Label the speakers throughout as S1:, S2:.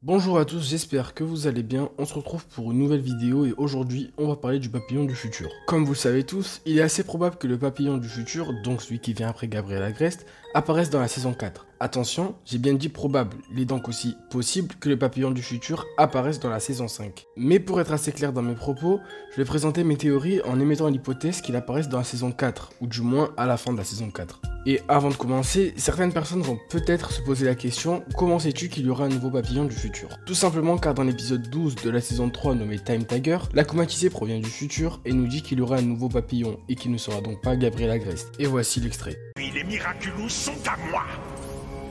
S1: Bonjour à tous, j'espère que vous allez bien. On se retrouve pour une nouvelle vidéo et aujourd'hui on va parler du papillon du futur. Comme vous le savez tous, il est assez probable que le papillon du futur, donc celui qui vient après Gabriel Agreste, apparaisse dans la saison 4. Attention, j'ai bien dit probable, il est donc aussi possible que le papillon du futur apparaisse dans la saison 5. Mais pour être assez clair dans mes propos, je vais présenter mes théories en émettant l'hypothèse qu'il apparaisse dans la saison 4, ou du moins à la fin de la saison 4. Et avant de commencer, certaines personnes vont peut-être se poser la question, comment sais-tu qu'il y aura un nouveau papillon du futur? Tout simplement car dans l'épisode 12 de la saison 3 nommé Time Tiger, l'Akumatisé provient du futur et nous dit qu'il y aura un nouveau papillon et qu'il ne sera donc pas Gabriel Agreste. Et voici l'extrait.
S2: Puis les Miraculous sont à moi.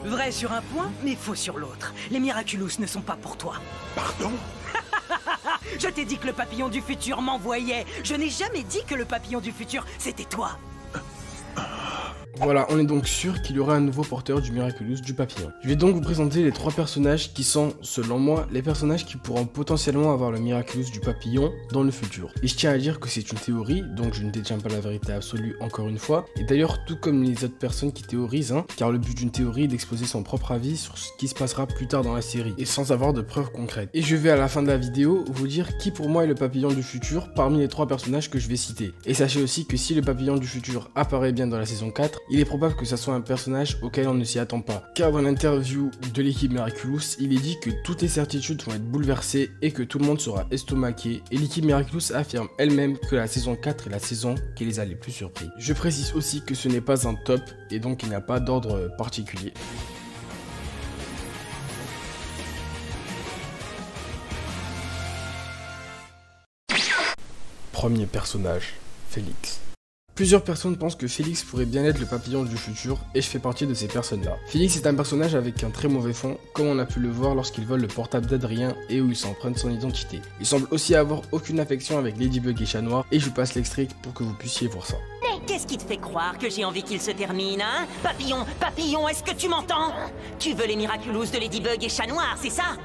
S3: Vrai sur un point, mais faux sur l'autre. Les Miraculous ne sont pas pour toi.
S2: Pardon?
S3: Je t'ai dit que le papillon du futur m'envoyait. Je n'ai jamais dit que le papillon du futur, c'était toi.
S1: Voilà, on est donc sûr qu'il y aura un nouveau porteur du Miraculous du papillon. Je vais donc vous présenter les 3 personnages qui sont, selon moi, les personnages qui pourront potentiellement avoir le Miraculous du papillon dans le futur. Et je tiens à dire que c'est une théorie, donc je ne détiens pas la vérité absolue encore une fois. Et d'ailleurs, tout comme les autres personnes qui théorisent, car le but d'une théorie est d'exposer son propre avis sur ce qui se passera plus tard dans la série, et sans avoir de preuves concrètes. Et je vais à la fin de la vidéo vous dire qui pour moi est le papillon du futur parmi les 3 personnages que je vais citer. Et sachez aussi que si le papillon du futur apparaît bien dans la saison 4, il est probable que ça soit un personnage auquel on ne s'y attend pas. Car dans l'interview de l'équipe Miraculous, il est dit que toutes les certitudes vont être bouleversées et que tout le monde sera estomaqué. Et l'équipe Miraculous affirme elle-même que la saison 4 est la saison qui les a les plus surpris. Je précise aussi que ce n'est pas un top et donc il n'y a pas d'ordre particulier. Premier personnage, Félix. Plusieurs personnes pensent que Félix pourrait bien être le papillon du futur et je fais partie de ces personnes-là. Félix est un personnage avec un très mauvais fond, comme on a pu le voir lorsqu'il vole le portable d'Adrien et où il s'emprunte son identité. Il semble aussi avoir aucune affection avec Ladybug et Chat Noir et je vous passe l'extrait pour que vous puissiez voir ça.
S3: Qu'est-ce qui te fait croire que j'ai envie qu'il se termine, hein? Papillon, est-ce que tu m'entends? Tu veux les Miraculous de Ladybug et Chat Noir, c'est ça?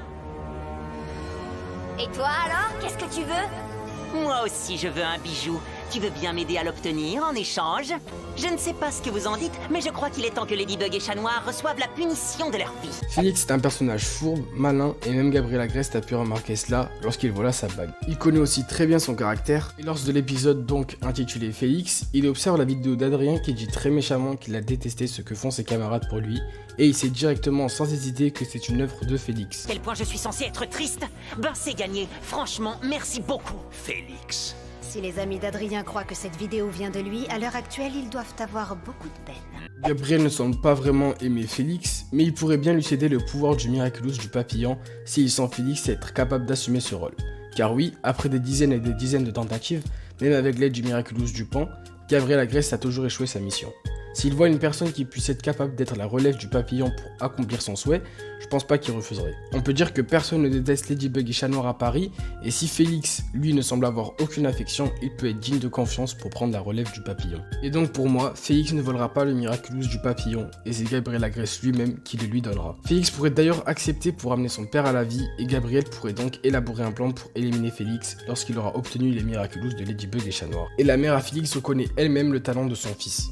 S4: Et toi alors, qu'est-ce que tu veux?
S3: Moi aussi je veux un bijou. Tu veux bien m'aider à l'obtenir en échange? Je ne sais pas ce que vous en dites, mais je crois qu'il est temps que Ladybug et Chat Noir reçoivent la punition de leur vie.
S1: Félix est un personnage fourbe, malin, et même Gabriel Agreste a pu remarquer cela lorsqu'il vola sa bague. Il connaît aussi très bien son caractère, et lors de l'épisode donc intitulé Félix, il observe la vidéo d'Adrien qui dit très méchamment qu'il a détesté ce que font ses camarades pour lui, et il sait directement sans hésiter que c'est une œuvre de Félix.
S3: Quel point je suis censé être triste? Ben c'est gagné, franchement, merci beaucoup.
S2: Félix.
S4: Si les amis d'Adrien croient que cette vidéo vient de lui, à l'heure actuelle, ils doivent avoir beaucoup de peine.
S1: Gabriel ne semble pas vraiment aimer Félix, mais il pourrait bien lui céder le pouvoir du Miraculous du papillon s'il sent Félix être capable d'assumer ce rôle. Car oui, après des dizaines et des dizaines de tentatives, même avec l'aide du Miraculous du pan, Gabriel Agreste a toujours échoué sa mission. S'il voit une personne qui puisse être capable d'être la relève du papillon pour accomplir son souhait, je pense pas qu'il refuserait. On peut dire que personne ne déteste Ladybug et Chat Noir à Paris, et si Félix, lui, ne semble avoir aucune affection, il peut être digne de confiance pour prendre la relève du papillon. Et donc pour moi, Félix ne volera pas le Miraculous du papillon, et c'est Gabriel Agreste lui-même qui le lui donnera. Félix pourrait d'ailleurs accepter pour amener son père à la vie, et Gabriel pourrait donc élaborer un plan pour éliminer Félix lorsqu'il aura obtenu les Miraculous de Ladybug et Chat Noir. Et la mère à Félix reconnaît elle-même le talent de son fils.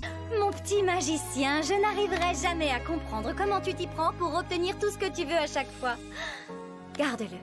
S4: Petit magicien, je n'arriverai jamais à comprendre comment tu t'y prends pour obtenir tout ce que tu veux à chaque fois. Garde-le,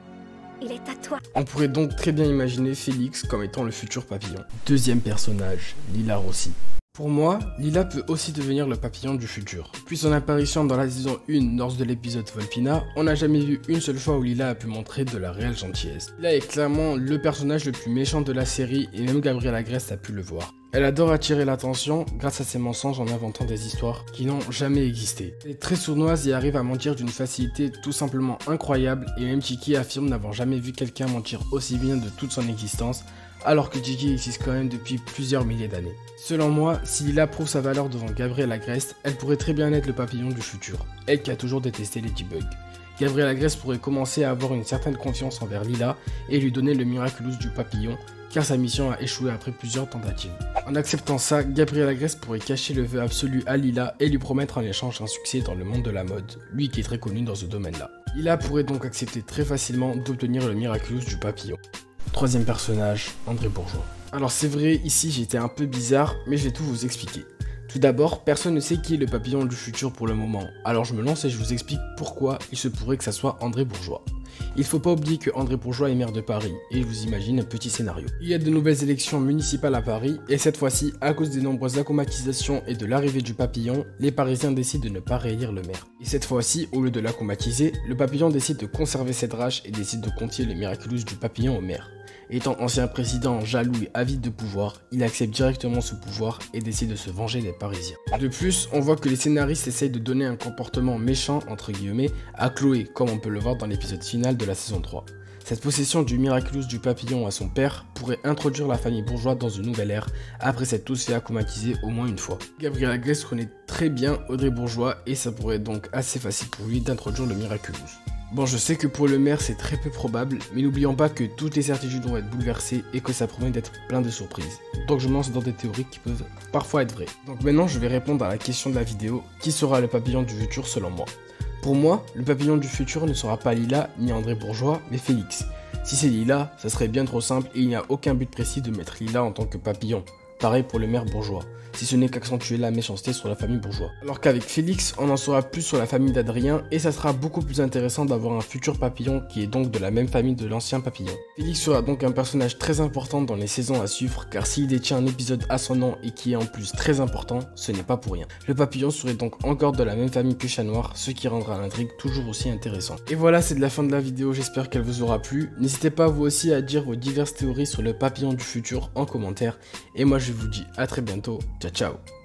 S4: il est à toi.
S1: On pourrait donc très bien imaginer Félix comme étant le futur papillon. Deuxième personnage, Lila Rossi. Pour moi, Lila peut aussi devenir le papillon du futur. Depuis son apparition dans la saison 1 lors de l'épisode Volpina, on n'a jamais vu une seule fois où Lila a pu montrer de la réelle gentillesse. Lila est clairement le personnage le plus méchant de la série et même Gabriel Agreste a pu le voir. Elle adore attirer l'attention grâce à ses mensonges en inventant des histoires qui n'ont jamais existé. Elle est très sournoise et arrive à mentir d'une facilité tout simplement incroyable et même Tiki affirme n'avoir jamais vu quelqu'un mentir aussi bien de toute son existence alors que Tiki existe quand même depuis plusieurs milliers d'années. Selon moi, si Lila prouve sa valeur devant Gabriel Agreste, elle pourrait très bien être le papillon du futur, elle qui a toujours détesté Ladybug. Gabriel Agreste pourrait commencer à avoir une certaine confiance envers Lila et lui donner le Miraculous du papillon, car sa mission a échoué après plusieurs tentatives. En acceptant ça, Gabriel Agreste pourrait cacher le vœu absolu à Lila et lui promettre en échange un succès dans le monde de la mode, lui qui est très connu dans ce domaine-là. Lila pourrait donc accepter très facilement d'obtenir le Miraculous du papillon. Troisième personnage, André Bourgeois. Alors c'est vrai, ici j'étais un peu bizarre, mais je vais tout vous expliquer. Tout d'abord, personne ne sait qui est le papillon du futur pour le moment, alors je me lance et je vous explique pourquoi il se pourrait que ça soit André Bourgeois. Il faut pas oublier que André Bourgeois est maire de Paris, et je vous imagine un petit scénario. Il y a de nouvelles élections municipales à Paris, et cette fois-ci, à cause des nombreuses accomatisations et de l'arrivée du papillon, les Parisiens décident de ne pas réélire le maire. Et cette fois-ci, au lieu de l'accomatiser, le papillon décide de conserver cette rage et décide de confier le Miraculous du papillon au maire. Étant ancien président, jaloux et avide de pouvoir, il accepte directement ce pouvoir et décide de se venger des Parisiens. De plus, on voit que les scénaristes essayent de donner un comportement méchant, entre guillemets, à Chloé, comme on peut le voir dans l'épisode final de la saison 3. Cette possession du Miraculous du papillon à son père pourrait introduire la famille Bourgeois dans une nouvelle ère, après s'être tous fait accomatiser au moins une fois. Gabriel Agreste connaît très bien Audrey Bourgeois et ça pourrait être donc assez facile pour lui d'introduire le Miraculous. Bon, je sais que pour le maire c'est très peu probable, mais n'oublions pas que toutes les certitudes vont être bouleversées et que ça promet d'être plein de surprises. Donc je me lance dans des théories qui peuvent parfois être vraies. Donc maintenant je vais répondre à la question de la vidéo, qui sera le papillon du futur selon moi? Pour moi, le papillon du futur ne sera pas Lila ni André Bourgeois, mais Félix. Si c'est Lila, ça serait bien trop simple et il n'y a aucun but précis de mettre Lila en tant que papillon. Pareil pour le maire Bourgeois, si ce n'est qu'accentuer la méchanceté sur la famille Bourgeois. Alors qu'avec Félix, on en saura plus sur la famille d'Adrien et ça sera beaucoup plus intéressant d'avoir un futur papillon qui est donc de la même famille de l'ancien papillon. Félix sera donc un personnage très important dans les saisons à suivre car s'il détient un épisode à son nom et qui est en plus très important, ce n'est pas pour rien. Le papillon serait donc encore de la même famille que Chat Noir, ce qui rendra l'intrigue toujours aussi intéressant. Et voilà, c'est de la fin de la vidéo, j'espère qu'elle vous aura plu. N'hésitez pas vous aussi à dire vos diverses théories sur le papillon du futur en commentaire et moi je vous dis à très bientôt. Ciao ciao.